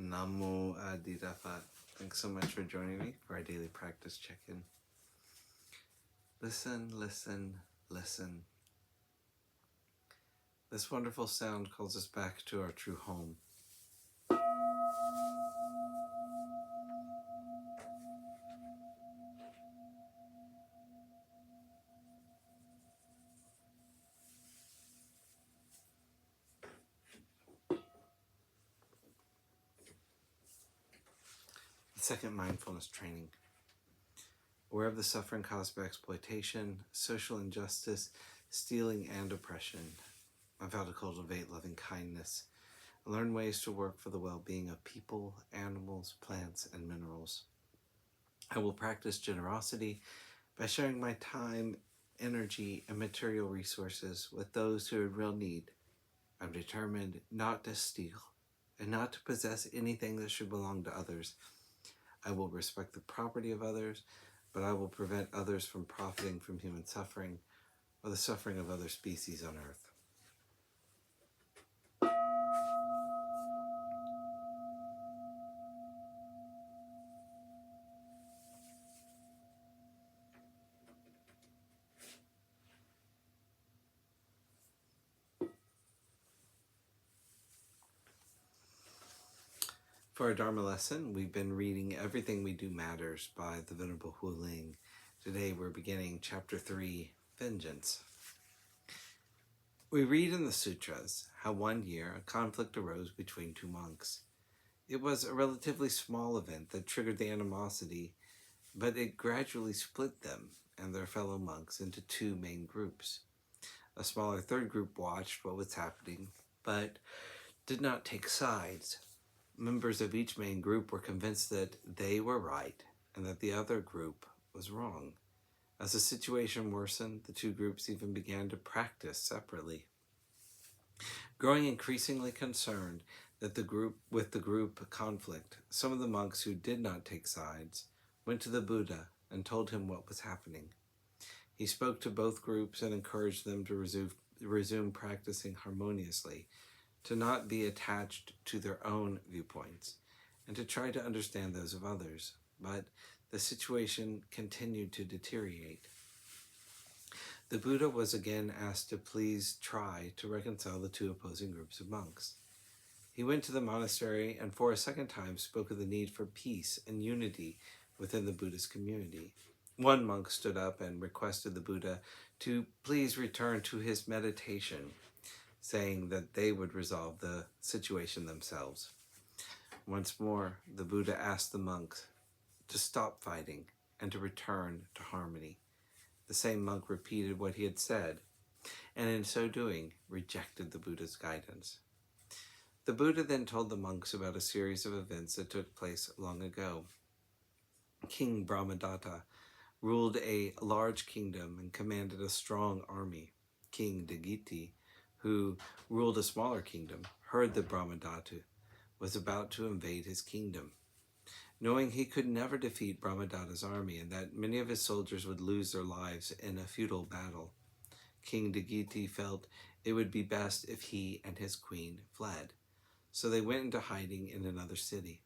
Namo Phat. Thanks so much for joining me for our daily practice check-in. Listen, listen, listen. This wonderful sound calls us back to our true home. The second mindfulness training. Aware of the suffering caused by exploitation, social injustice, stealing, and oppression, I vow to cultivate loving kindness and learn ways to work for the well-being of people, animals, plants, and minerals. I will practice generosity by sharing my time, energy, and material resources with those who are in real need. I'm determined not to steal and not to possess anything that should belong to others. I will respect the property of others, but I will prevent others from profiting from human suffering or the suffering of other species on Earth. For our Dharma lesson, we've been reading Everything We Do Matters by the Venerable Wuling. Today we're beginning Chapter 3, Vengeance. We read in the sutras how one year a conflict arose between two monks. It was a relatively small event that triggered the animosity, but it gradually split them and their fellow monks into two main groups. A smaller third group watched what was happening, but did not take sides. Members of each main group were convinced that they were right and that the other group was wrong. As the situation worsened, the two groups even began to practice separately. Growing increasingly concerned that the group conflict, some of the monks who did not take sides went to the Buddha and told him what was happening. He spoke to both groups and encouraged them to resume practicing harmoniously, to not be attached to their own viewpoints, and to try to understand those of others. But the situation continued to deteriorate. The Buddha was again asked to please try to reconcile the two opposing groups of monks. He went to the monastery and for a second time spoke of the need for peace and unity within the Buddhist community. One monk stood up and requested the Buddha to please return to his meditation, saying that they would resolve the situation themselves. Once more, the Buddha asked the monks to stop fighting and to return to harmony. The same monk repeated what he had said, and in so doing, rejected the Buddha's guidance. The Buddha then told the monks about a series of events that took place long ago. King Brahmadatta ruled a large kingdom and commanded a strong army. King Dagiti, who ruled a smaller kingdom, heard that Brahmadatta was about to invade his kingdom. Knowing he could never defeat Brahmadatta's army and that many of his soldiers would lose their lives in a futile battle, King Dagiti felt it would be best if he and his queen fled. So they went into hiding in another city.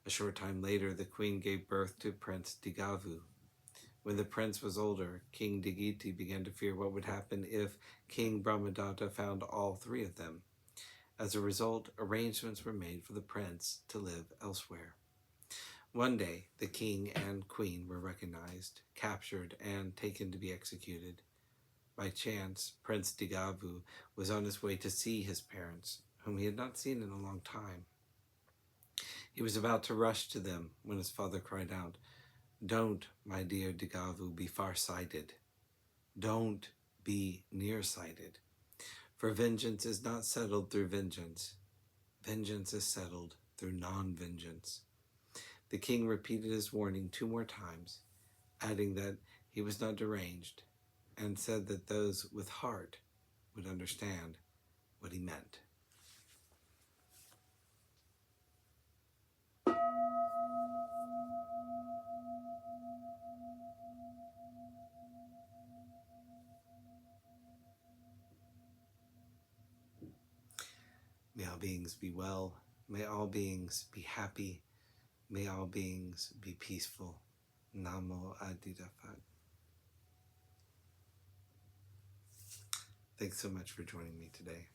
A short time later, the queen gave birth to Prince Digavu. When the prince was older, King Dagiti began to fear what would happen if King Brahmadatta found all three of them. As a result, arrangements were made for the prince to live elsewhere. One day, the king and queen were recognized, captured, and taken to be executed. By chance, Prince Digavu was on his way to see his parents, whom he had not seen in a long time. He was about to rush to them when his father cried out, "Don't, my dear Digavu, be far-sighted. Don't be nearsighted. For vengeance is not settled through vengeance. Vengeance is settled through non-vengeance." The king repeated his warning 2 more times, adding that he was not deranged, and said that those with heart would understand what he meant. May all beings be well. May all beings be happy. May all beings be peaceful. Namo Adida Phat. Thanks so much for joining me today.